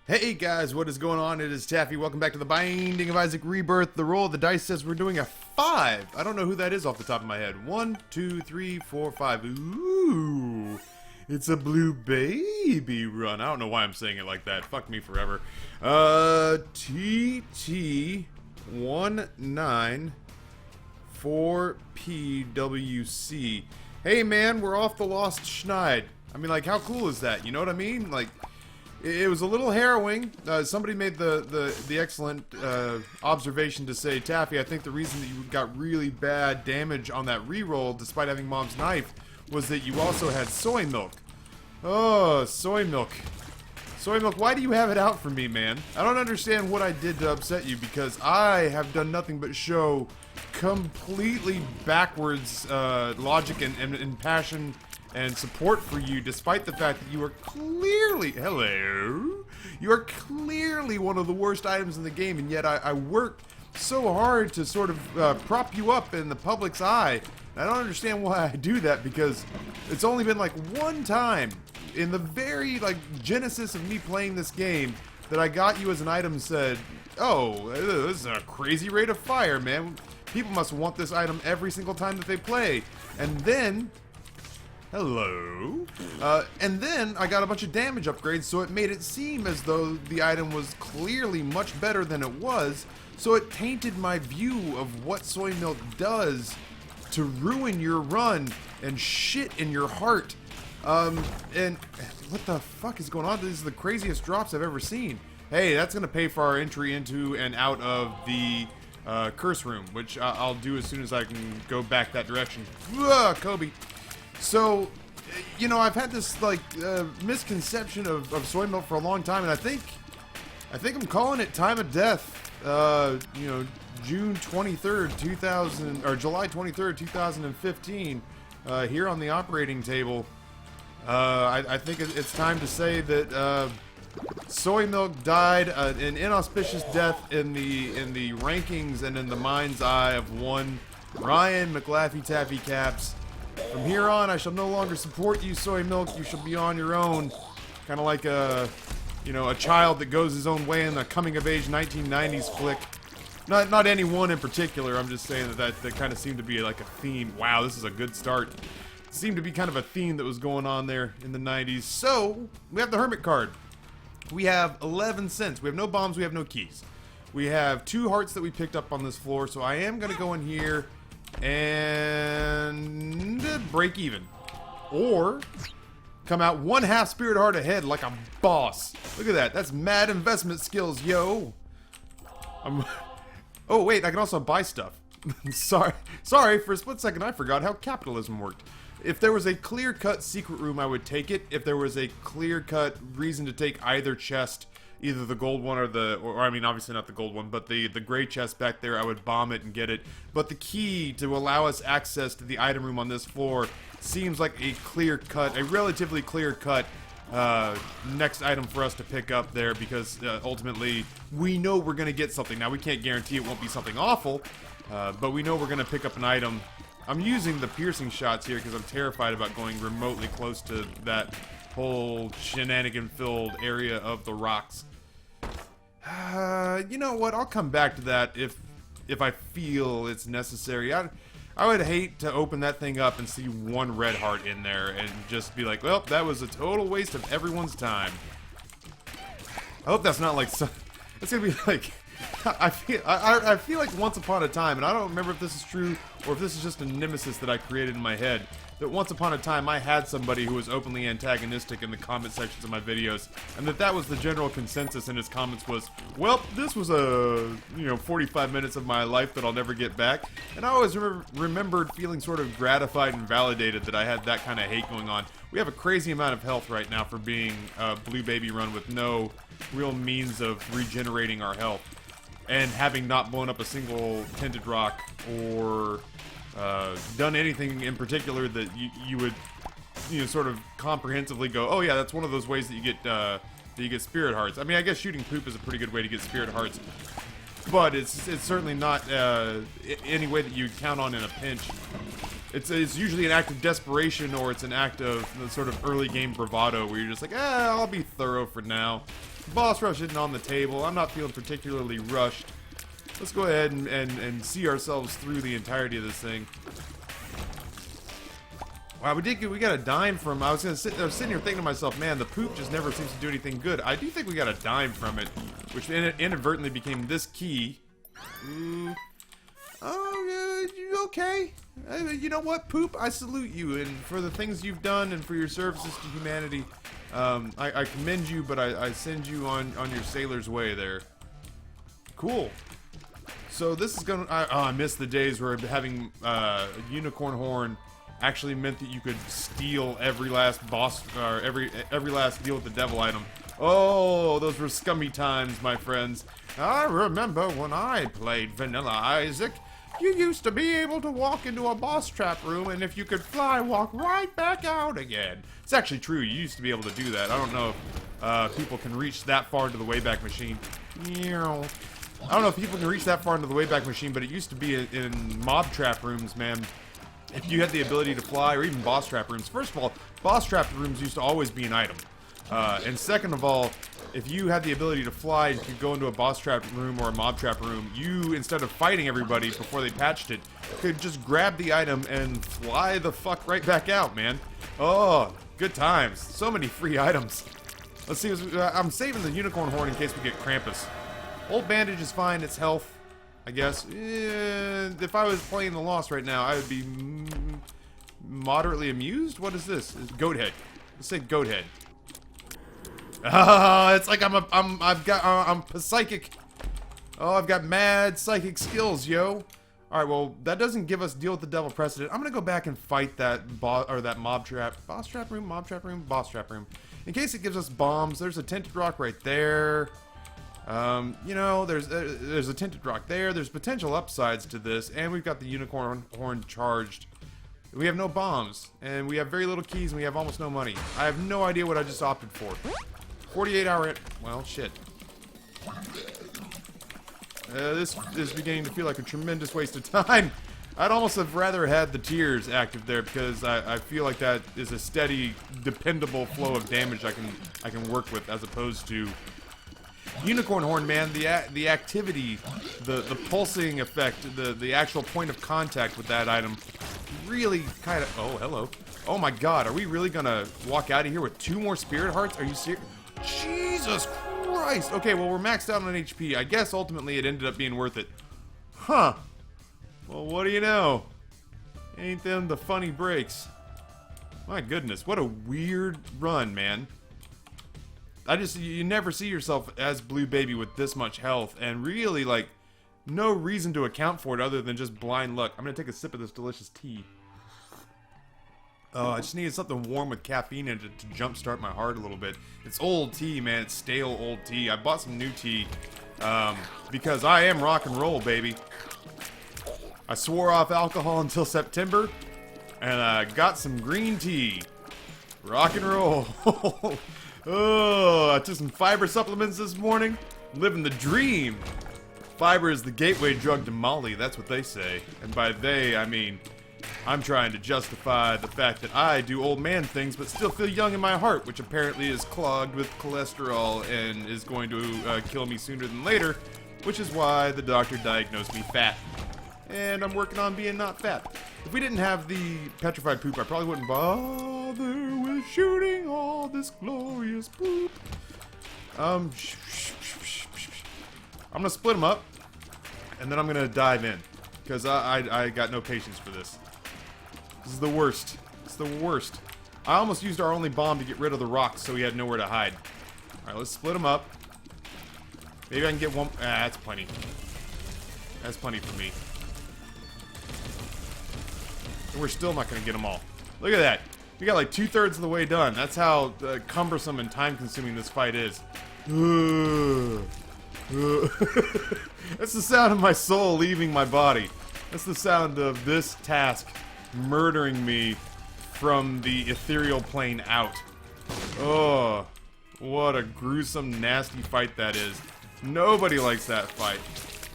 Hey guys, what is going on? It is Taffy. Welcome back to the Binding of Isaac Rebirth. The roll of the dice says we're doing a 5. I don't know who that is off the top of my head. 1, 2, 3, 4, 5. Ooh, it's a blue baby run. I don't know why I'm saying it like that. Fuck me forever. TT194PWC. Hey man, we're off the Lost Schneid. I mean, like, how cool is that? You know what I mean? Like, it was a little harrowing. Somebody made the excellent observation to say, Taffy, I think the reason that you got really bad damage on that reroll, despite having Mom's knife, was that you also had soy milk. Oh, soy milk. Soy milk, why do you have it out for me, man? I don't understand what I did to upset you, because I have done nothing but show completely backwards logic and passion and support for you, despite the fact that you are clearly, you are clearly one of the worst items in the game, and yet I work so hard to sort of prop you up in the public's eye. And I don't understand why I do that, because it's only been like one time in the very, like, genesis of me playing this game that I got you as an item and said, oh, this is a crazy rate of fire, man. People must want this item every single time that they play. And then hello. And then I got a bunch of damage upgrades, so it made it seem as though the item was clearly much better than it was, so it tainted my view of what soy milk does to ruin your run and shit in your heart. And what the fuck is going on? This is the craziest drops I've ever seen. Hey, that's gonna pay for our entry into and out of the curse room, which I'll do as soon as I can go back that direction. Ugh, Kobe. So, you know, I've had this, like, misconception of soy milk for a long time, and I think I'm calling it time of death. You know, June 23rd, July 23rd, 2015, here on the operating table. I think it's time to say that, soy milk died an inauspicious death in the rankings and in the mind's eye of one Ryan McLaffyTaffy Caps. From here on, I shall no longer support you, soy milk. You shall be on your own. Kind of like a child that goes his own way in the coming-of-age 1990s flick. Not any one in particular. I'm just saying that kind of seemed to be like a theme. Wow, this is a good start. It seemed to be kind of a theme that was going on there in the 90s. So, we have the Hermit card. We have 11 cents. We have no bombs. We have no keys. We have 2 hearts that we picked up on this floor. So I am going to go in here and break even, or come out 1/2 spirit heart ahead like a boss. Look at that. That's mad investment skills, yo. Oh wait, I can also buy stuff. sorry, for a split second I forgot how capitalism worked. If there was a clear-cut secret room, I would take it. If there was a clear-cut reason to take either chest, either the gold one or I mean, obviously not the gold one, but the gray chest back there, I would bomb it and get it. But the key to allow us access to the item room on this floor seems like a relatively clear-cut next item for us to pick up there, because ultimately we know we're going to get something. Now, we can't guarantee it won't be something awful, but we know we're going to pick up an item. I'm using the piercing shots here because I'm terrified about going remotely close to that whole shenanigan-filled area of the rocks. You know what? I'll come back to that if I feel it's necessary. I would hate to open that thing up and see 1 red heart in there and just be like, well, that was a total waste of everyone's time. I hope that's not like it's gonna be like I feel like once upon a time, and I don't remember if this is true or if this is just a nemesis that I created in my head, that once upon a time I had somebody who was openly antagonistic in the comment sections of my videos, and that was the general consensus in his comments was, well, this was 45 minutes of my life that I'll never get back. And I always remembered feeling sort of gratified and validated that I had that kind of hate going on. We have a crazy amount of health right now for being a blue baby run with no real means of regenerating our health, and having not blown up a single tinted rock or done anything in particular that you would sort of comprehensively go, oh yeah, that's one of those ways that you get spirit hearts. I mean, I guess shooting poop is a pretty good way to get spirit hearts, but it's certainly not any way that you count on in a pinch. It's usually an act of desperation, or it's an act of the sort of early game bravado where you're just like, I'll be thorough for now. Boss rush isn't on the table. I'm not feeling particularly rushed. Let's go ahead and see ourselves through the entirety of this thing. Wow, we got a dime from... I was sitting here thinking to myself, man, the poop just never seems to do anything good. I do think we got a dime from it, which inadvertently became this key. Ooh. Oh, you okay? You know what, poop? I salute you, and for the things you've done and for your services to humanity, I commend you, but I send you on your sailor's way there. Cool. So this is gonna... I miss the days where having a unicorn horn actually meant that you could steal every last boss, or every last deal with the devil item. Oh, those were scummy times, my friends. I remember when I played Vanilla Isaac. You used to be able to walk into a boss trap room, and if you could fly, walk right back out again. It's actually true, you used to be able to do that. I don't know if people can reach that far into the Wayback Machine. I don't know if people can reach that far into the Wayback Machine, but it used to be in mob trap rooms, man. If you had the ability to fly, or even boss trap rooms. First of all, boss trap rooms used to always be an item. And second of all, if you had the ability to fly and could go into a boss trap room or a mob trap room, you, instead of fighting everybody before they patched it, could just grab the item and fly the fuck right back out, man. Oh, good times. So many free items. Let's see, I'm saving the unicorn horn in case we get Krampus. Old bandage is fine, it's health, I guess. If I was playing the Lost right now, I would be moderately amused. What is this? It's Goathead. Let's say Goathead. Ah, it's like I'm psychic. Oh, I've got mad psychic skills, yo. All right, well, that doesn't give us deal with the devil precedent. I'm gonna go back and fight that mob trap, boss trap room, mob trap room, boss trap room. In case it gives us bombs, there's a tinted rock right there. You know, there's a tinted rock there. There's potential upsides to this, and we've got the unicorn horn charged. We have no bombs, and we have very little keys, and we have almost no money. I have no idea what I just opted for. 48-hour... Well, shit. This is beginning to feel like a tremendous waste of time. I'd almost have rather had the tears active there, because I feel like that is a steady, dependable flow of damage I can work with, as opposed to... Unicorn horn, man, the activity, the pulsing effect, the actual point of contact with that item really kind of... Oh, hello. Oh my god, are we really gonna walk out of here with 2 more spirit hearts? Are you serious? Jesus Christ! Okay, well, we're maxed out on HP. I guess ultimately it ended up being worth it. Huh. Well, what do you know? Ain't them the funny breaks. My goodness, what a weird run, man. You never see yourself as Blue Baby with this much health, and really, like, no reason to account for it other than just blind luck. I'm gonna take a sip of this delicious tea. Oh, I just needed something warm with caffeine in it to jumpstart my heart a little bit. It's old tea, man. It's stale old tea. I bought some new tea, because I am rock and roll, baby. I swore off alcohol until September, and I got some green tea. Rock and roll. Oh, I took some fiber supplements this morning. Living the dream. Fiber is the gateway drug to Molly, that's what they say. And by they, I mean, I'm trying to justify the fact that I do old man things but still feel young in my heart, which apparently is clogged with cholesterol and is going to kill me sooner than later, which is why the doctor diagnosed me fat. And I'm working on being not fat. If we didn't have the petrified poop, I probably wouldn't bother with shooting all this glorious poop. I'm gonna split them up, and then I'm gonna dive in, because I got no patience for this. This is the worst. It's the worst. I almost used our only bomb to get rid of the rocks, so we had nowhere to hide. All right, let's split them up. Maybe I can get one. That's plenty. That's plenty for me. And we're still not going to get them all. Look at that. We got like 2/3 of the way done. That's how cumbersome and time-consuming this fight is. That's the sound of my soul leaving my body. That's the sound of this task murdering me from the ethereal plane out. Oh, what a gruesome, nasty fight that is. Nobody likes that fight.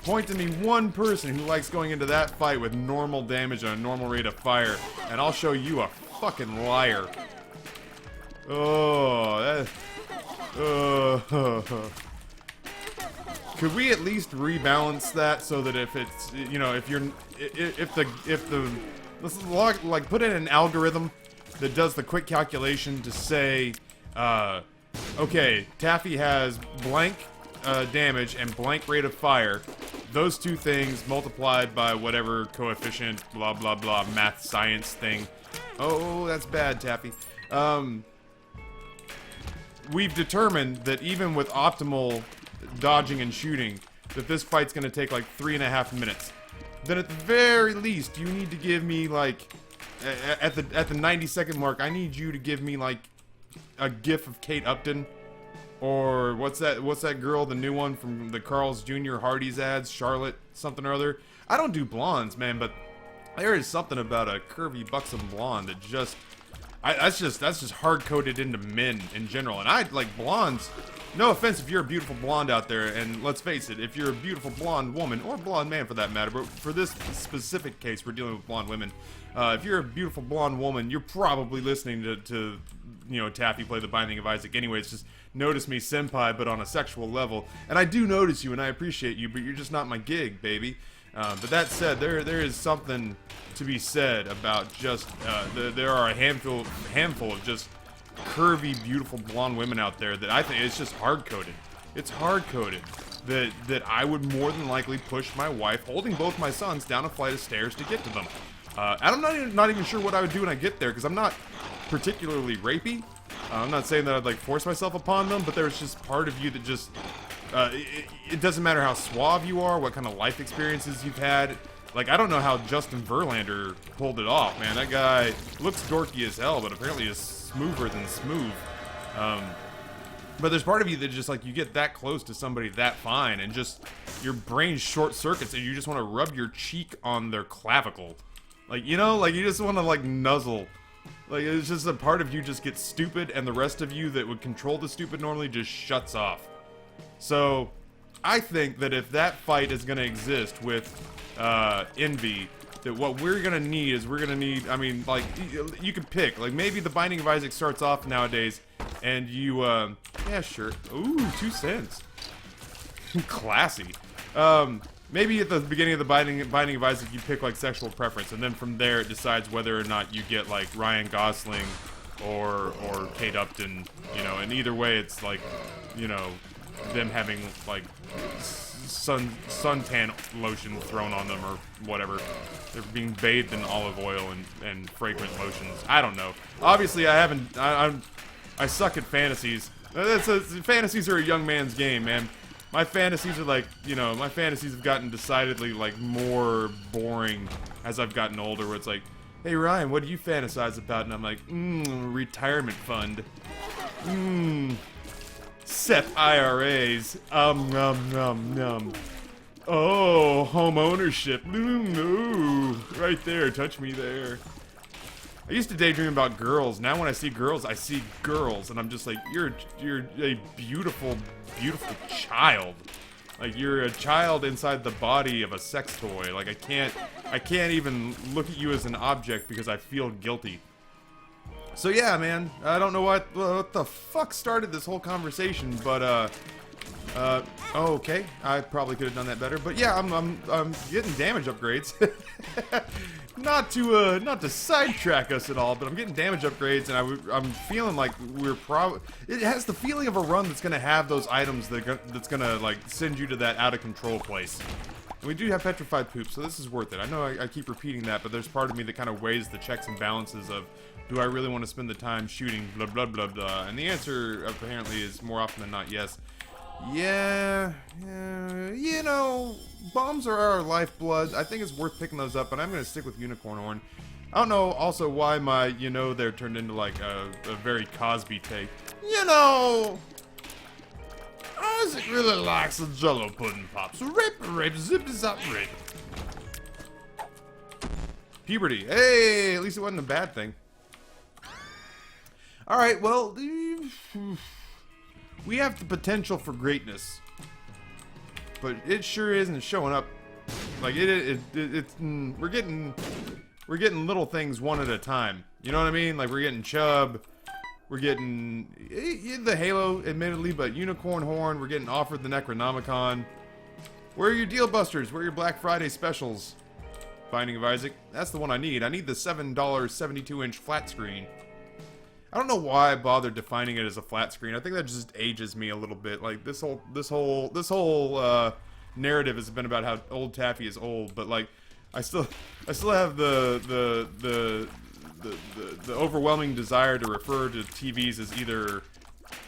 Point to me one person who likes going into that fight with normal damage and a normal rate of fire, and I'll show you a fucking liar. Oh, Could we at least rebalance that so that if it's, you know, if the let's like put in an algorithm that does the quick calculation to say, okay, Taffy has blank damage and blank rate of fire. Those two things multiplied by whatever coefficient, blah blah blah, math science thing. Oh, that's bad, Taffy. We've determined that even with optimal dodging and shooting, that this fight's gonna take like 3.5 minutes. Then at the very least, you need to give me like, at the 90-second mark, I need you to give me like a gif of Kate Upton, or what's that girl, the new one from the Carl's Jr. Hardee's ads, Charlotte something or other. I don't do blondes, man, but there is something about a curvy, buxom blonde that just, that's just hard-coded into men in general. And I like blondes. No offense if you're a beautiful blonde out there, and let's face it, if you're a beautiful blonde woman, or blonde man for that matter, but for this specific case, we're dealing with blonde women. If you're a beautiful blonde woman, you're probably listening to you know, Taffy play The Binding of Isaac anyway. It's just, notice me senpai, but on a sexual level. And I do notice you, and I appreciate you, but you're just not my gig, baby. But that said, there is something to be said about just, there are a handful of just curvy, beautiful blonde women out there that I think it's just hard-coded. It's hard-coded that I would more than likely push my wife, holding both my sons, down a flight of stairs to get to them. And I'm not even sure what I would do when I get there, because I'm not particularly rapey. I'm not saying that I'd like force myself upon them, but there's just part of you that just, it doesn't matter how suave you are, what kind of life experiences you've had. Like, I don't know how Justin Verlander pulled it off, man. That guy looks dorky as hell, but apparently is smoother than smooth. But there's part of you that just, like, you get that close to somebody that fine, and just, your brain short circuits, and you just want to rub your cheek on their clavicle. Like, you know, like, you just want to, like, nuzzle. Like, it's just a part of you just gets stupid, and the rest of you that would control the stupid normally just shuts off. So, I think that if that fight is going to exist with Envy, that what we're going to need is I mean, like, you can pick. Like, maybe The Binding of Isaac starts off nowadays, and you, yeah, sure. Ooh, 2 cents. Classy. Maybe at the beginning of The Binding of Isaac, you pick, like, sexual preference, and then from there it decides whether or not you get, like, Ryan Gosling or Kate Upton, you know, and either way it's, like, you know, them having, like, suntan lotion thrown on them or whatever. They're being bathed in olive oil and fragrant lotions. I don't know. Obviously, I suck at fantasies. Fantasies are a young man's game, man. My fantasies are like, you know, my fantasies have gotten decidedly, like, more boring as I've gotten older, where it's like, hey, Ryan, what do you fantasize about? And I'm like, retirement fund. SEP IRAs. Oh, home ownership. Ooh, right there, touch me there. I used to daydream about girls. Now when I see girls, I see girls, and I'm just like, you're a beautiful, beautiful child. Like, you're a child inside the body of a sex toy. Like, I can't even look at you as an object because I feel guilty. So yeah, man, I don't know what the fuck started this whole conversation, but oh, okay, I probably could have done that better. But yeah, I'm getting damage upgrades. Not to sidetrack us at all, but I'm getting damage upgrades, and I'm feeling like it has the feeling of a run that's gonna have those items that's gonna, like, send you to that out of control place. And we do have petrified poop, so this is worth it. I know I keep repeating that, but there's part of me that kind of weighs the checks and balances of, do I really want to spend the time shooting blah blah blah blah? And the answer apparently is more often than not yes. Yeah, you know, bombs are our lifeblood. I think it's worth picking those up, but I'm gonna stick with unicorn horn. I don't know also why my there turned into like a very Cosby take. You know, Isaac really likes the Jello pudding pops. Rape, zip zap rape. Puberty. Hey, at least it wasn't a bad thing. All right, well, we have the potential for greatness, but it sure isn't showing up. Like we're getting little things one at a time. You know what I mean? Like, we're getting chub, We're getting the Halo, admittedly, but Unicorn Horn. We're getting offered the Necronomicon. Where are your deal busters? Where are your Black Friday specials? Binding of Isaac. That's the one I need. I need the $7 72-inch flat screen. I don't know why I bothered defining it as a flat screen. I think that just ages me a little bit. Like this whole narrative has been about how old Taffy is old, but like I still have the overwhelming desire to refer to TVs as either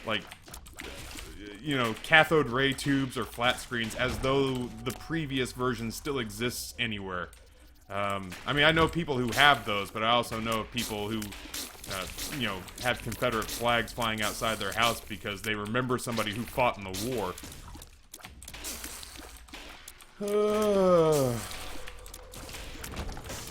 like, you know, cathode ray tubes or flat screens, as though the previous version still exists anywhere. I mean, I know people who have those, but I also know people who, you know, have Confederate flags flying outside their house because they remember somebody who fought in the war.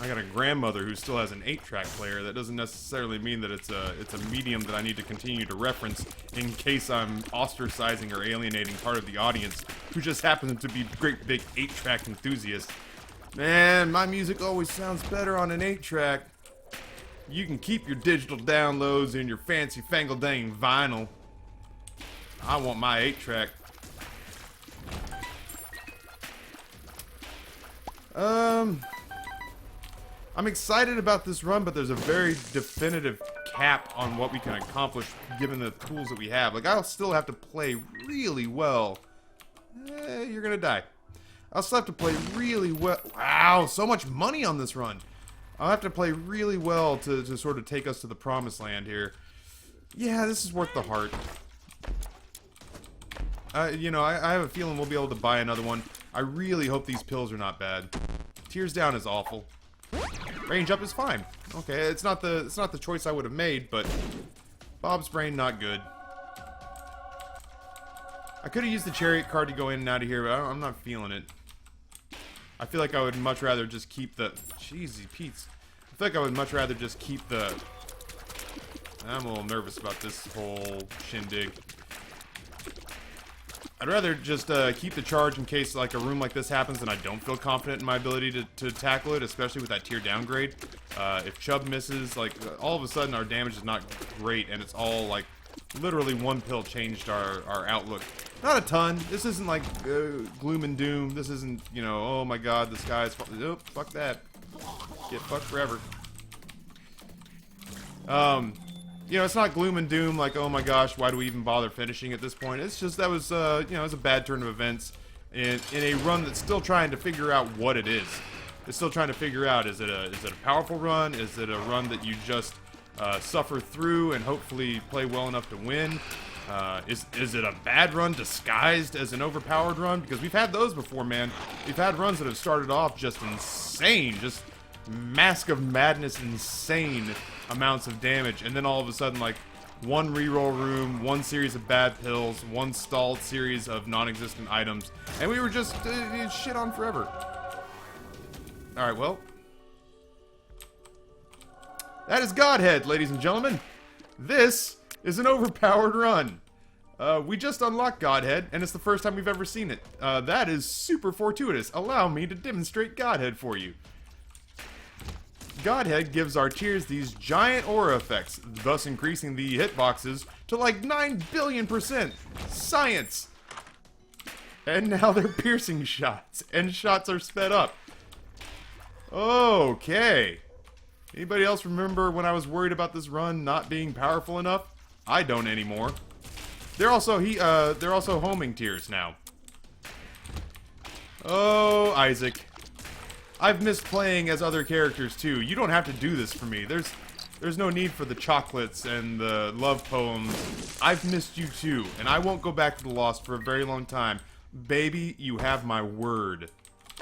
I got a grandmother who still has an 8-track player. That doesn't necessarily mean that it's a medium that I need to continue to reference in case I'm ostracizing or alienating part of the audience who just happens to be great big 8-track enthusiasts. Man, my music always sounds better on an 8-track. You can keep your digital downloads in your fancy fangle dang vinyl. I want my 8-track. I'm excited about this run, but there's a very definitive cap on what we can accomplish given the tools that we have. Like, I'll still have to play really well. You're gonna die. I'll still have to play really well. Wow, so much money on this run. I'll have to play really well to sort of take us to the promised land here. Yeah, this is worth the heart. You know, I have a feeling we'll be able to buy another one. I really hope these pills are not bad. Tears down is awful. Range up is fine. Okay, it's not the choice I would have made, but Bob's brain not good. I could have used the chariot card to go in and out of here, but I'm not feeling it. I feel like I would much rather just keep the... Jeezy Pete's. I feel like I would much rather just keep the... I'm a little nervous about this whole shindig. I'd rather just keep the charge in case like a room like this happens and I don't feel confident in my ability to tackle it, especially with that tier downgrade. If Chubb misses, like, all of a sudden our damage is not great, and it's all, like, literally one pill changed our outlook. Not a ton. This isn't like gloom and doom. This isn't, you know, oh my god, the sky is... Oh, fuck that. Get fucked forever. You know, it's not gloom and doom, like, oh my gosh, why do we even bother finishing at this point? It's just that was, you know, it was a bad turn of events in a run that's still trying to figure out what it is. It's still trying to figure out, is it a powerful run? Is it a run that you just suffer through and hopefully play well enough to win? Is it a bad run disguised as an overpowered run? Because we've had those before, man. We've had runs that have started off just insane, just Mask of Madness, insane amounts of damage, and then all of a sudden, like, one reroll room, one series of bad pills, one stalled series of non-existent items, and we were just shit on forever. Alright, well, that is Godhead, ladies and gentlemen. This is an overpowered run. We just unlocked Godhead, and it's the first time we've ever seen it. That is super fortuitous. Allow me to demonstrate Godhead for you. Godhead gives our tiers these giant aura effects, thus increasing the hitboxes to like 9 billion%. Science! And now they're piercing shots, and shots are sped up. Okay. Anybody else remember when I was worried about this run not being powerful enough? I don't anymore. They're also homing tiers now. Oh, Isaac. I've missed playing as other characters too. You don't have to do this for me. There's no need for the chocolates and the love poems. I've missed you too, and I won't go back to the Lost for a very long time. Baby, you have my word.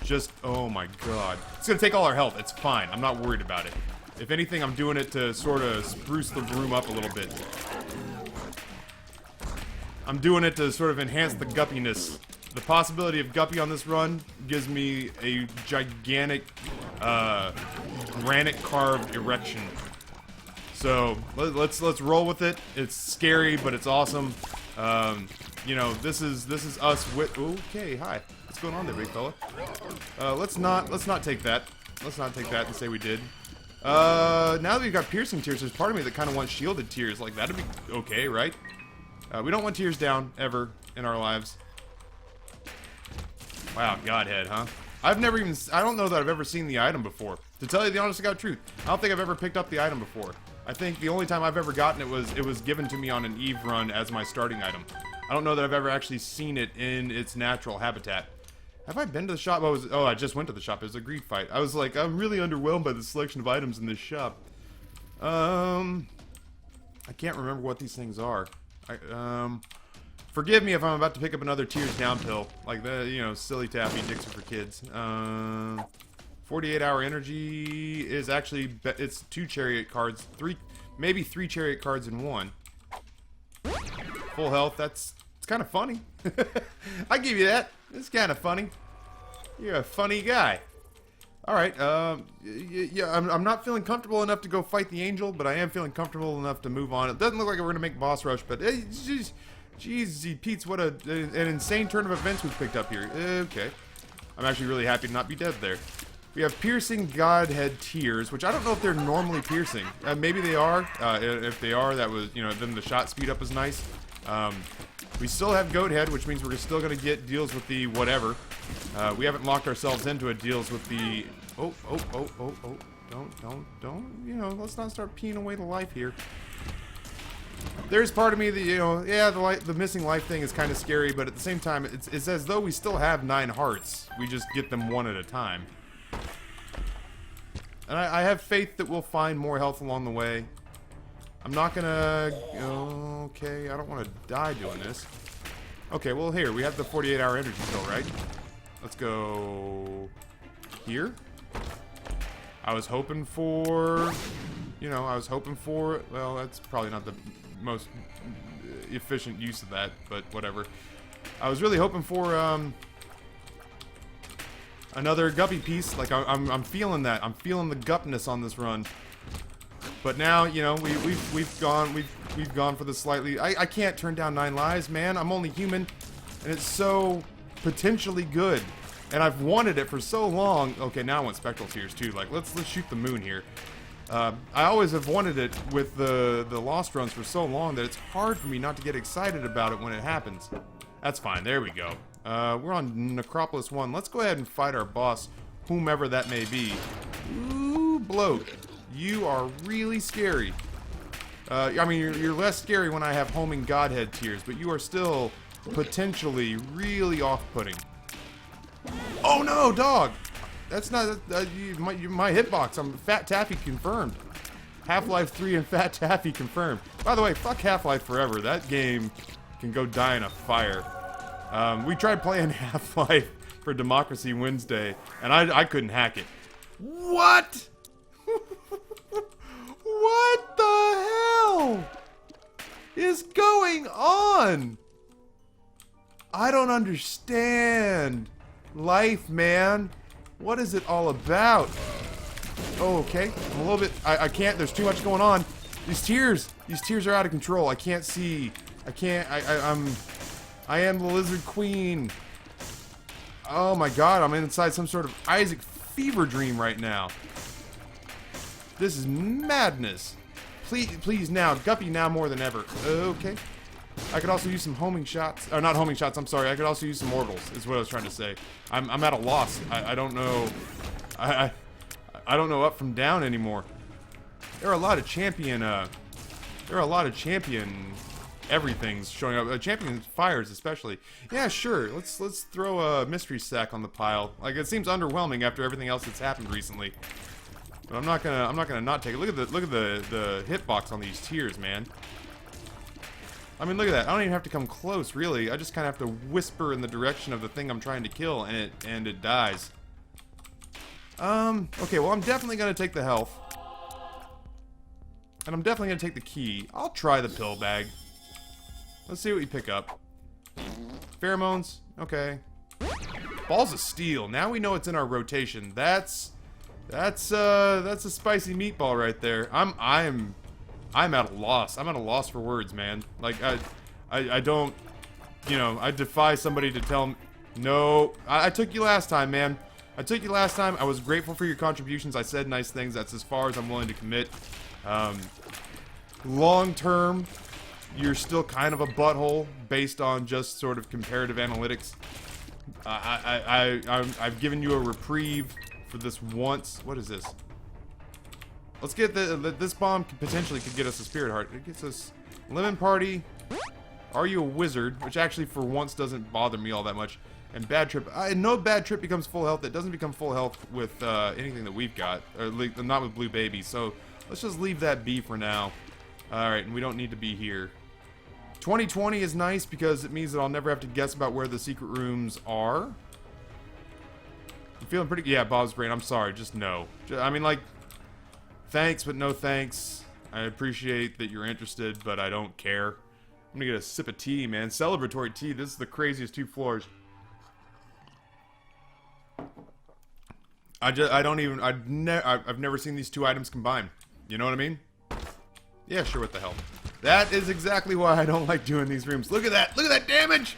Just, oh my god. It's gonna take all our health. It's fine. I'm not worried about it. If anything, I'm doing it to sort of spruce the room up a little bit. I'm doing it to sort of enhance the guppiness. The possibility of guppy on this run gives me a gigantic, granite carved erection. So let's roll with it. It's scary, but it's awesome. You know, this is us with. Okay, hi. What's going on there, big fella? Let's not take that. Let's not take that and say we did. Now that we've got piercing tears, there's part of me that kind of wants shielded tears. Like, that'd be okay, right? We don't want tears down, ever, in our lives. Wow, godhead, huh? I've never even... I don't know that I've ever seen the item before. To tell you the honest to God truth, I don't think I've ever picked up the item before. I think the only time I've ever gotten it was given to me on an Eve run as my starting item. I don't know that I've ever actually seen it in its natural habitat. Have I been to the shop? Oh, I just went to the shop. It was a greed fight. I was like, I'm really underwhelmed by the selection of items in this shop. I can't remember what these things are. Forgive me if I'm about to pick up another Tears Down pill. Like the, you know, silly taffy dicks are for kids. 48-hour energy is actually, it's 2 chariot cards. Maybe 3 chariot cards in 1. Full health, it's kind of funny. I give you that. It's kind of funny. You're a funny guy. Alright, yeah, I'm not feeling comfortable enough to go fight the angel, but I am feeling comfortable enough to move on. It doesn't look like we're going to make boss rush, but jeez, Pete's, what an insane turn of events we've picked up here. Okay. I'm actually really happy to not be dead there. We have piercing godhead tears, which I don't know if they're normally piercing. Maybe they are. If they are, that was, you know, then the shot speed up is nice. We still have goat head, which means we're still going to get deals with the whatever. We haven't locked ourselves into it. Deals with the... Oh. Don't. You know, let's not start peeing away the life here. There's part of me that, you know, yeah, the missing life thing is kind of scary, but at the same time, it's as though we still have 9 hearts. We just get them one at a time. And I have faith that we'll find more health along the way. I'm not gonna... Okay, I don't want to die doing this. Okay, well, here, we have the 48-hour energy pill, right? Let's go... here? I was hoping for... You know, well, that's probably not the most efficient use of that, but whatever. I was really hoping for, another guppy piece. Like, I'm feeling that. I'm feeling the gupness on this run. But now, you know, we've gone for the slightly... I can't turn down 9 lives, man. I'm only human, and it's so potentially good. And I've wanted it for so long. Okay, now I want spectral tears too. Like, let's shoot the moon here. I always have wanted it with the Lost runs for so long that it's hard for me not to get excited about it when it happens. That's fine. There we go. We're on Necropolis 1. Let's go ahead and fight our boss, whomever that may be. Ooh, bloat. You are really scary. I mean, you're less scary when I have homing godhead tears, but you are still potentially really off-putting. Oh no, dog! That's not my hitbox. I'm Fat Taffy confirmed. Half-Life 3 and Fat Taffy confirmed. By the way, fuck Half-Life Forever. That game can go die in a fire. We tried playing Half-Life for Democracy Wednesday, and I couldn't hack it. What? What the hell is going on? I don't understand. Life, man. What is it all about? Oh, okay. I'm a little bit... I can't... There's too much going on. These tears are out of control. I can't see. I can't... I am the Lizard Queen. Oh my god, I'm inside some sort of Isaac fever dream right now. This is madness. Please now. Guppy now more than ever. Okay. I could also use some homing shots. Or not homing shots, I'm sorry. I could also use some orbals, is what I was trying to say. I'm at a loss. I don't know. I don't know up from down anymore. There are a lot of champion everything's showing up. Champion fires especially. Yeah, sure. Let's throw a mystery sack on the pile. Like, it seems underwhelming after everything else that's happened recently. But I'm not gonna not take it. Look at the hitbox on these tears, man. I mean, look at that. I don't even have to come close, really. I just kind of have to whisper in the direction of the thing I'm trying to kill, and it dies. Okay, well, I'm definitely gonna take the health. And I'm definitely gonna take the key. I'll try the pill bag. Let's see what we pick up. Pheromones? Okay. Balls of Steel. Now we know it's in our rotation. That's a spicy meatball right there. I'm at a loss. I'm at a loss for words, man. Like, I don't, you know, I defy somebody to tell me. No, I took you last time, man. I took you last time. I was grateful for your contributions. I said nice things. That's as far as I'm willing to commit. Long term, you're still kind of a butthole based on just sort of comparative analytics. I've given you a reprieve for this once. What is this? Let's get this bomb potentially could get us a spirit heart. It gets us lemon party. Are you a wizard? Which actually for once doesn't bother me all that much. And bad trip. I know bad trip becomes full health. It doesn't become full health with anything that we've got, or not with blue baby. So let's just leave that be for now. All right, and we don't need to be here. 2020 is nice because it means that I'll never have to guess about where the secret rooms are. I'm feeling pretty... Yeah, Bob's brain. I'm sorry. Just no. I mean, like, thanks, but no thanks. I appreciate that you're interested, but I don't care. I'm gonna get a sip of tea, man. Celebratory tea. This is the craziest 2 floors. I've never seen these 2 items combined. You know what I mean? Yeah, sure, what the hell. That is exactly why I don't like doing these rooms. Look at that! Look at that damage!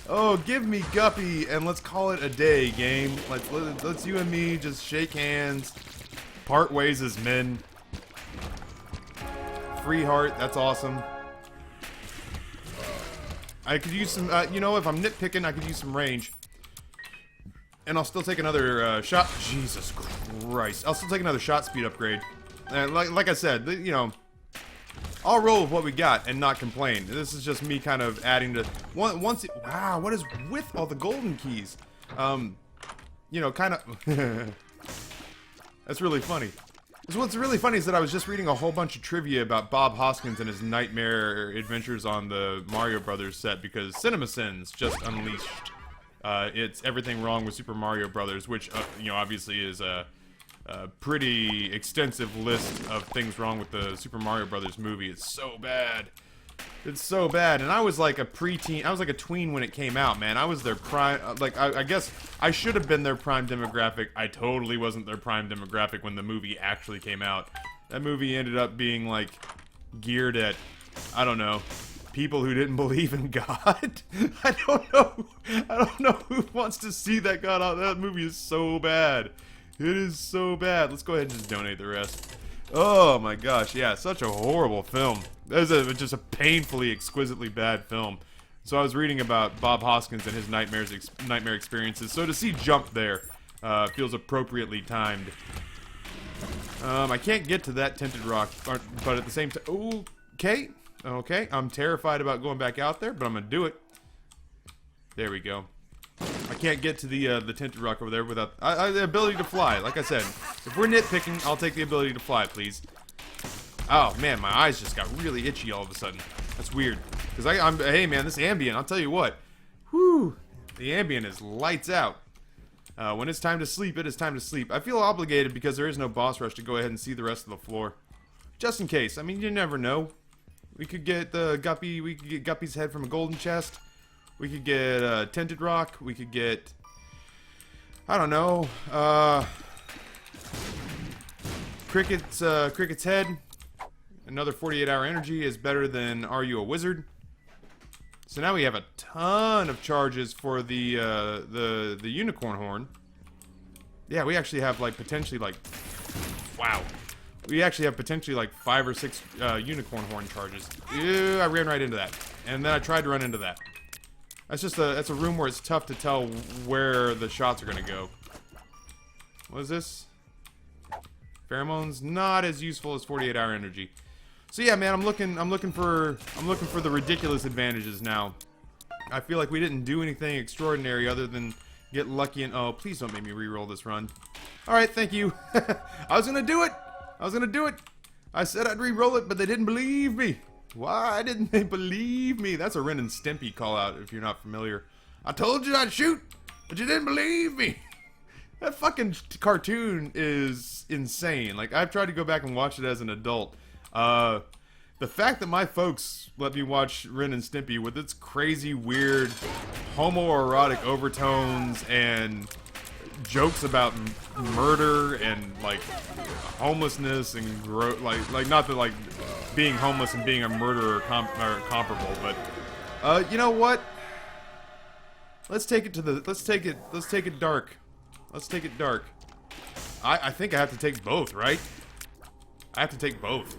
Oh, give me Guppy, and let's call it a day, game. Let's you and me just shake hands, part ways as men. Free heart, that's awesome. I could use some, you know, if I'm nitpicking, I could use some range. And I'll still take another shot. Jesus Christ. I'll still take another shot speed upgrade. Like I said, you know, I'll roll with what we got and not complain. This is just me kind of adding to... Wow, what is with all the golden keys? You know, kind of... That's really funny. So what's really funny is that I was just reading a whole bunch of trivia about Bob Hoskins and his nightmare adventures on the Mario Brothers set because CinemaSins just unleashed... it's everything wrong with Super Mario Brothers, which, you know, obviously is a pretty extensive list of things wrong with the Super Mario Brothers movie. It's so bad. It's so bad. And I was like a preteen. I was like a tween when it came out, man. I was their prime. Like, I guess I should have been their prime demographic. I totally wasn't their prime demographic when the movie actually came out. That movie ended up being, like, geared at, I don't know, people who didn't believe in God. I don't know who wants to see that God out. That movie is so bad. It is so bad. Let's go ahead and just donate the rest. Oh my gosh, yeah, such a horrible film. That was just a painfully, exquisitely bad film. So I was reading about Bob Hoskins and his nightmare experiences. So to see Jump there feels appropriately timed. I can't get to that tinted rock, but at the same time, okay. Okay, I'm terrified about going back out there, but I'm gonna do it. There we go. I can't get to the tinted rock over there without the ability to fly. Like I said, if we're nitpicking, I'll take the ability to fly, please. Oh man, my eyes just got really itchy all of a sudden. That's weird. Cause hey man, this ambient, I'll tell you what. Whew, the ambient is lights out. When it's time to sleep, it is time to sleep. I feel obligated because there is no boss rush to go ahead and see the rest of the floor, just in case. I mean, you never know. We could get the Guppy. We could get Guppy's head from a golden chest. We could get tinted rock. We could get, I don't know, Cricket's head. Another 48-hour energy is better than Are You a Wizard? So now we have a ton of charges for the unicorn horn. Yeah, we actually have like potentially like, wow. We actually have potentially like 5 or 6 unicorn horn charges. Ew, I ran right into that. And then I tried to run into that. That's a room where it's tough to tell where the shots are gonna go. What is this? Pheromones, not as useful as 48-hour energy. So yeah, man, I'm looking for the ridiculous advantages now. I feel like we didn't do anything extraordinary other than get lucky and oh, please don't make me re-roll this run. Alright, thank you. I was gonna do it! I said I'd re-roll it, but they didn't believe me. Why didn't they believe me? That's a Ren and Stimpy call out if you're not familiar. I told you I'd shoot, but you didn't believe me. That fucking cartoon is insane. Like, I've tried to go back and watch it as an adult. The fact that my folks let me watch Ren and Stimpy with its crazy, weird, homoerotic overtones and jokes about murder and like homelessness and like not that like being homeless and being a murderer are comparable, but you know what? Let's take it dark. Let's take it dark. I think I have to take both, right? I have to take both.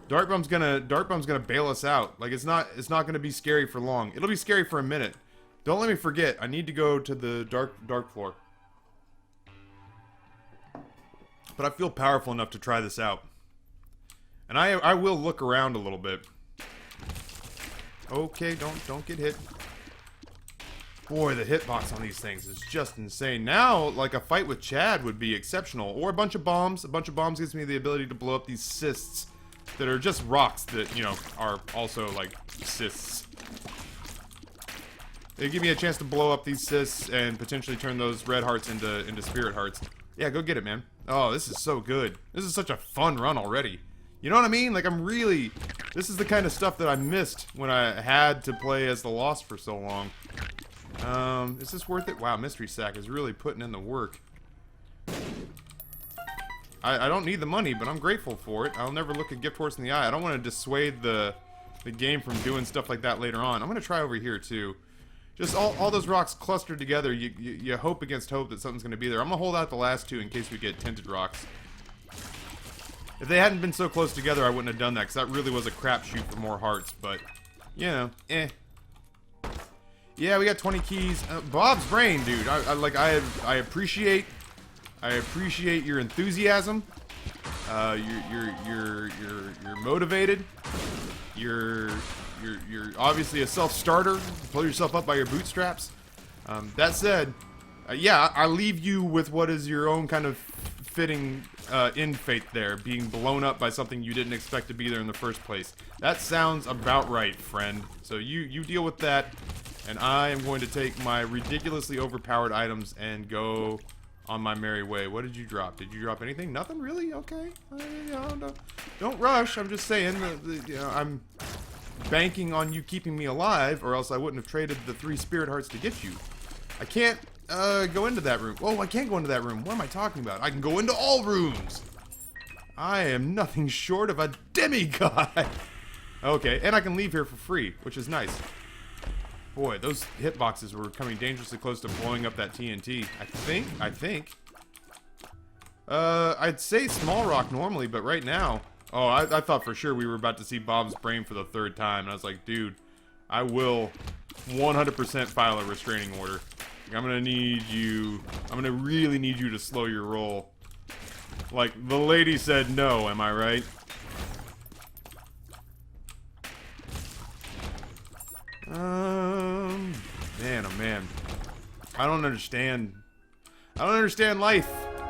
Dark Bum's gonna bail us out. Like, it's not gonna be scary for long. It'll be scary for a minute. Don't let me forget. I need to go to the dark floor. But I feel powerful enough to try this out. And I will look around a little bit. Okay, don't get hit. Boy, the hitbox on these things is just insane. Now, like, a fight with Chad would be exceptional. Or a bunch of bombs. A bunch of bombs gives me the ability to blow up these cysts that are just rocks that, you know, are also, like, cysts. They give me a chance to blow up these cysts and potentially turn those red hearts into spirit hearts. Yeah, go get it, man. Oh, this is so good. This is such a fun run already. You know what I mean? Like, this is the kind of stuff that I missed when I had to play as the Lost for so long. Is this worth it? Wow, Mystery Sack is really putting in the work. I don't need the money, but I'm grateful for it. I'll never look a gift horse in the eye. I don't want to dissuade the game from doing stuff like that later on. I'm going to try over here, too. Just all those rocks clustered together, you hope against hope that something's going to be there. I'm going to hold out the last two in case we get tinted rocks. If they hadn't been so close together, I wouldn't have done that, because that really was a crapshoot for more hearts, but, you know, eh. Yeah, we got 20 keys. Bob's brain, dude. I appreciate your enthusiasm. You're motivated. You're obviously a self-starter. Pull yourself up by your bootstraps. That said, yeah, I leave you with what is your own kind of fitting end fate there, being blown up by something you didn't expect to be there in the first place. That sounds about right, friend. So you deal with that, and I am going to take my ridiculously overpowered items and go on my merry way. What did you drop? Did you drop anything? Nothing really? Okay. Don't rush. I'm just saying, you know, I'm banking on you keeping me alive, or else I wouldn't have traded the 3 spirit hearts to get you. I can't go into that room. Oh, I can't go into that room. What am I talking about? I can go into all rooms. I am nothing short of a demigod. Okay, and I can leave here for free, which is nice. Boy, those hitboxes were coming dangerously close to blowing up that TNT. I think. I'd say small rock normally, but right now... Oh, I thought for sure we were about to see Bob's brain for the 3rd time. And I was like, dude, I will 100% file a restraining order. I'm gonna need you... I'm gonna really need you to slow your roll. Like, the lady said no, am I right? Man, oh man. I don't understand. I don't understand life.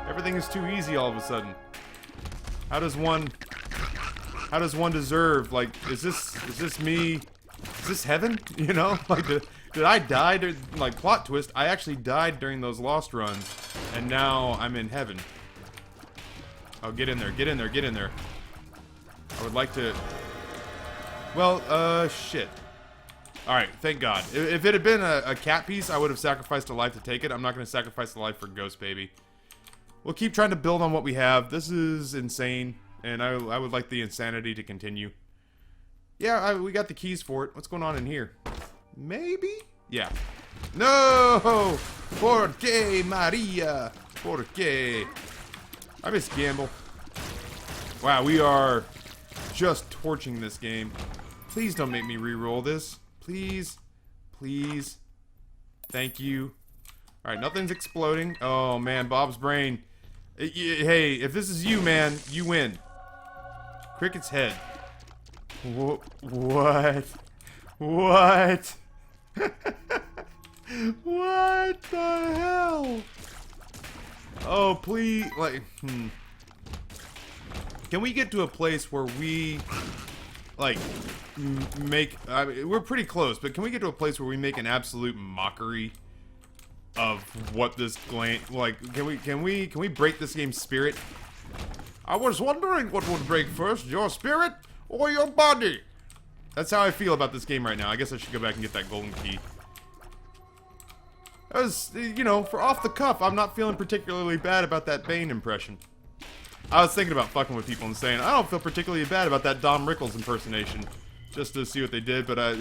Everything is too easy all of a sudden. How does one deserve, like, is this me? Is this heaven? You know? Like, did I die? Like, plot twist, I actually died during those Lost runs, and now I'm in heaven. Oh, get in there, get in there, get in there. I would like to... Well, shit. Alright, thank God. If it had been a cat piece, I would have sacrificed a life to take it. I'm not going to sacrifice a life for Ghost Baby. We'll keep trying to build on what we have. This is insane, and I would like the insanity to continue. Yeah, we got the keys for it. What's going on in here? Maybe? Yeah. No! ¿Por qué, Maria? ¿Por qué? I miss Gamble. Wow, we are just torching this game. Please don't make me re-roll this. Please. Please. Thank you. Alright, nothing's exploding. Oh, man, Bob's brain. Hey, if this is you, man, you win. Cricket's head. What? What? What the hell? Oh, please, like, Can we get to a place where we, like, I mean, we're pretty close, but can we get to a place where we make an absolute mockery of what this like, can we break this game's spirit? I was wondering what would break first, your spirit or your body? That's how I feel about this game right now. I guess I should go back and get that golden key. As, you know, for off the cuff, I'm not feeling particularly bad about that Bane impression. I was thinking about fucking with people and saying, I don't feel particularly bad about that Dom Rickles impersonation, just to see what they did, but I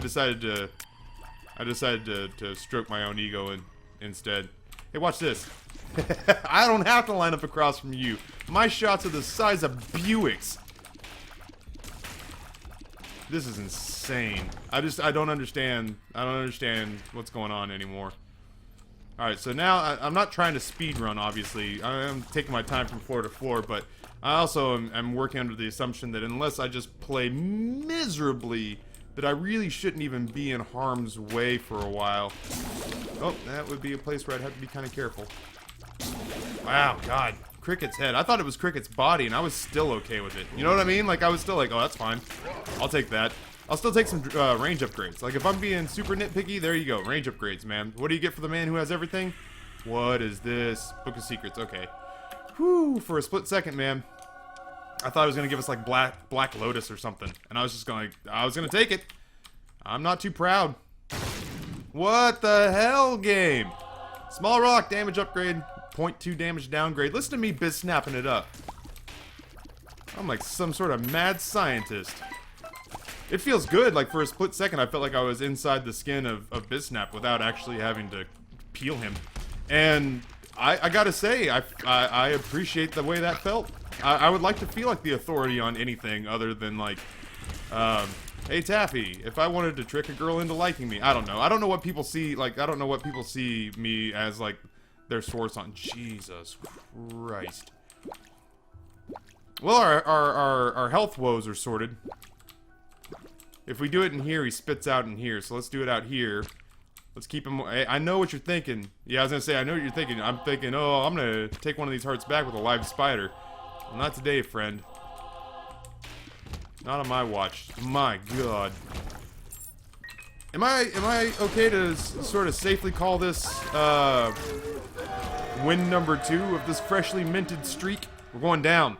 decided to stroke my own ego instead. Hey, watch this. I don't have to line up across from you. My shots are the size of Buicks. This is insane. I don't understand. I don't understand what's going on anymore. Alright, so now I'm not trying to speed run, obviously. I am taking my time from floor to floor, but I also am working under the assumption that unless I just play miserably, that I really shouldn't even be in harm's way for a while. Oh, that would be a place where I'd have to be kind of careful. Wow, God. Cricket's head. I thought it was Cricket's body, and I was still okay with it. You know what I mean? Like, I was still like, oh, that's fine. I'll take that. I'll still take some range upgrades. Like, if I'm being super nitpicky, there you go. Range upgrades, man. What do you get for the man who has everything? What is this? Book of Secrets. Okay. Whew. For a split second, man. I thought it was going to give us, like, Black Lotus or something. And I was just going to... I was going to take it. I'm not too proud. What the hell, game? Small rock damage upgrade. 0.2 damage downgrade. Listen to me biz snapping it up. I'm like some sort of mad scientist. It feels good. Like for a split second, I felt like I was inside the skin of Biznap without actually having to peel him. And I gotta say, I appreciate the way that felt. I would like to feel like the authority on anything other than like, hey Taffy, if I wanted to trick a girl into liking me, I don't know. I don't know what people see. Like I don't know what people see me as like. Their source on. Jesus Christ. Well, our health woes are sorted. If we do it in here, he spits out in here. So let's do it out here. Let's keep him. I know what you're thinking. Yeah, I was gonna say I know what you're thinking. I'm thinking, oh, I'm gonna take one of these hearts back with a live spider. Well, not today, friend. Not on my watch. My God. Am I okay to sort of safely call this win number 2 of this freshly minted streak? We're going down.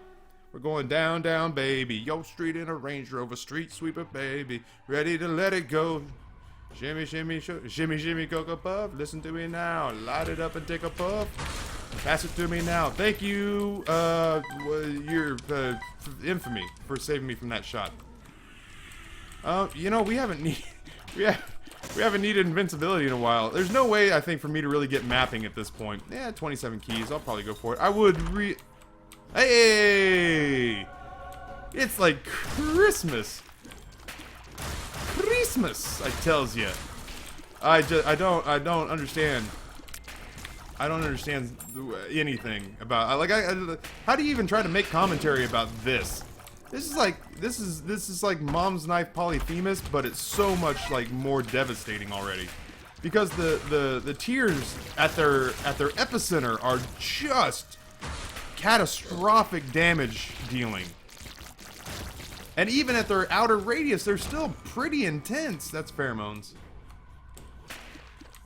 We're going down, down, baby. Yo, street in a Range Rover, street sweeper, baby. Ready to let it go. Shimmy, shimmy, shimmy, shimmy, Cocoa Puff. Listen to me now. Light it up and take a puff. Pass it to me now. Thank you, your infamy for saving me from that shot. You know, we haven't needed invincibility in a while. There's no way, I think, for me to really get mapping at this point. Yeah, 27 keys. I'll probably go for it. I would Hey! It's like Christmas. Christmas, I tells you. I don't understand. I don't understand anything about. How do you even try to make commentary about this? This is like Mom's Knife Polyphemus, but it's so much like more devastating already, because the tears at their epicenter are just catastrophic damage dealing, and even at their outer radius, they're still pretty intense. That's pheromones.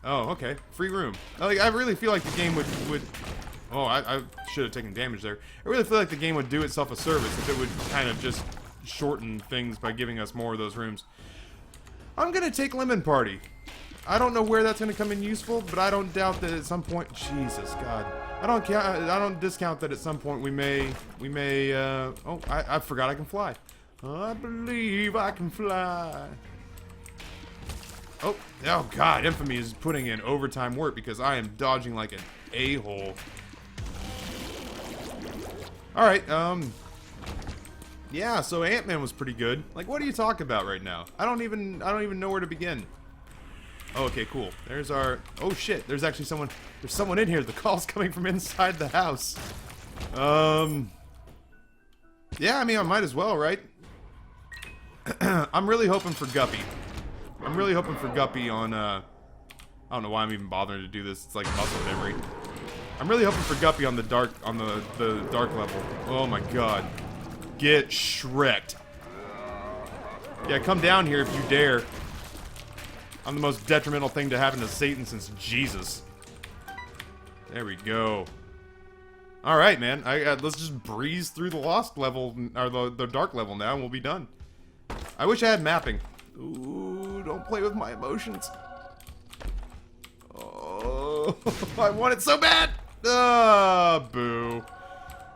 Oh, okay, free room. Like I really feel like the game would. Oh, I should have taken damage there. I really feel like the game would do itself a service if it would kind of just shorten things by giving us more of those rooms. I'm gonna take Lemon Party. I don't know where that's gonna come in useful, but I don't doubt that at some point. Jesus God, I don't discount that at some point we may. Oh, I forgot I can fly. I believe I can fly. Oh God, Infamy is putting in overtime work because I am dodging like an a-hole. Alright, yeah, so Ant-Man was pretty good. Like, what are you talking about right now? I don't even know where to begin. Oh, okay, cool. There's our... Oh, shit, there's actually someone... There's someone in here. The call's coming from inside the house. Yeah, I mean, I might as well, right? I'm really hoping for Guppy. I'm really hoping for Guppy on, I don't know why I'm even bothering to do this. It's like muscle memory. I'm really hoping for Guppy on the dark level. Oh my God. Get shreked. Yeah, come down here if you dare. I'm the most detrimental thing to happen to Satan since Jesus. There we go. Alright, man. Let's just breeze through the lost level, or the dark level now, and we'll be done. I wish I had mapping. Ooh, don't play with my emotions. Oh, I want it so bad! Boo.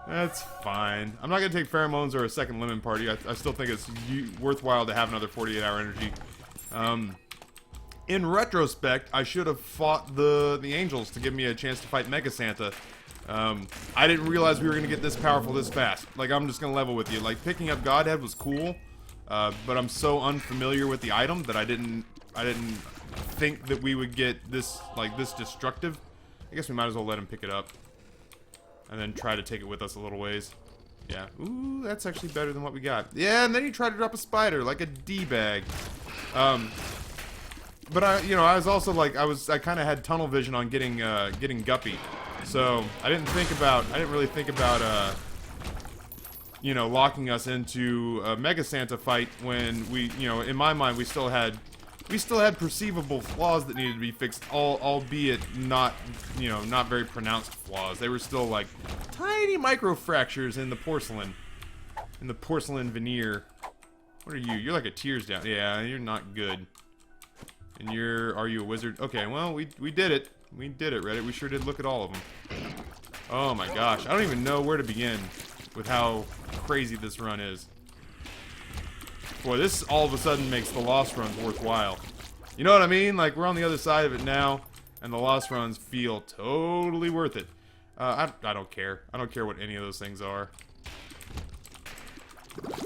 That's fine. I'm not gonna take pheromones or a second lemon party. I still think it's worthwhile to have another 48-hour energy. In retrospect, I should have fought the angels to give me a chance to fight Mega Santa. I didn't realize we were going to get this powerful this fast. Like, I'm just going to level with you. Like, picking up Godhead was cool, but I'm so unfamiliar with the item that I didn't think that we would get this, like, this destructive. I guess we might as well let him pick it up. And then try to take it with us a little ways. Yeah. Ooh, that's actually better than what we got. Yeah, and then he tried to drop a spider, like a D-bag. But I was also like, I kind of had tunnel vision on getting guppy. So, I didn't really think about, locking us into a Mega Santa fight when we, in my mind, we still had perceivable flaws that needed to be fixed, albeit not very pronounced flaws. They were still like tiny micro fractures in the porcelain veneer. What are you? You're like a tears down. Yeah, you're not good. And are you a wizard? Okay, well, we did it. We did it, Reddit. We sure did look at all of them. Oh my gosh, I don't even know where to begin with how crazy this run is. Boy, this all of a sudden makes the Lost Runs worthwhile. You know what I mean? Like, we're on the other side of it now, and the Lost Runs feel totally worth it. I don't care. I don't care what any of those things are.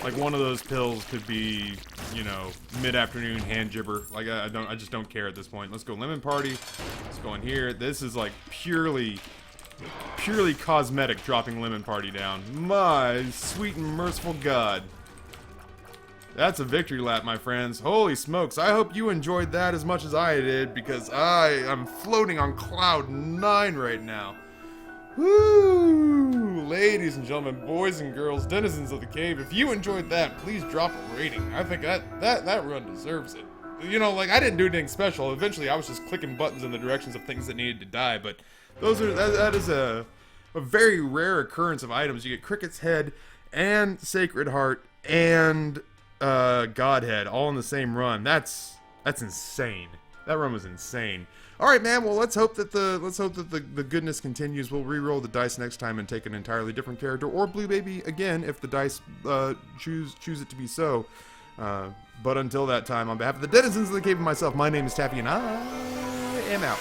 Like, one of those pills could be, mid-afternoon hand gibber. Like, I just don't care at this point. Let's go Lemon Party. Let's go in here. This is, like, purely cosmetic, dropping Lemon Party down. My sweet and merciful God. That's a victory lap, my friends. Holy smokes, I hope you enjoyed that as much as I did, because I am floating on cloud 9 right now. Woo! Ladies and gentlemen, boys and girls, denizens of the cave, if you enjoyed that, please drop a rating. I think that run deserves it. I didn't do anything special. Eventually, I was just clicking buttons in the directions of things that needed to die, but that is a very rare occurrence of items. You get Cricket's Head and Sacred Heart and Godhead all in the same run. That's insane. That run was insane. All right, man. Well, let's hope that the goodness continues. We'll re-roll the dice next time and take an entirely different character, or Blue Baby again if the dice choose it to be so. But until that time, on behalf of the denizens of the cave and myself, my name is Taffy, and I am out.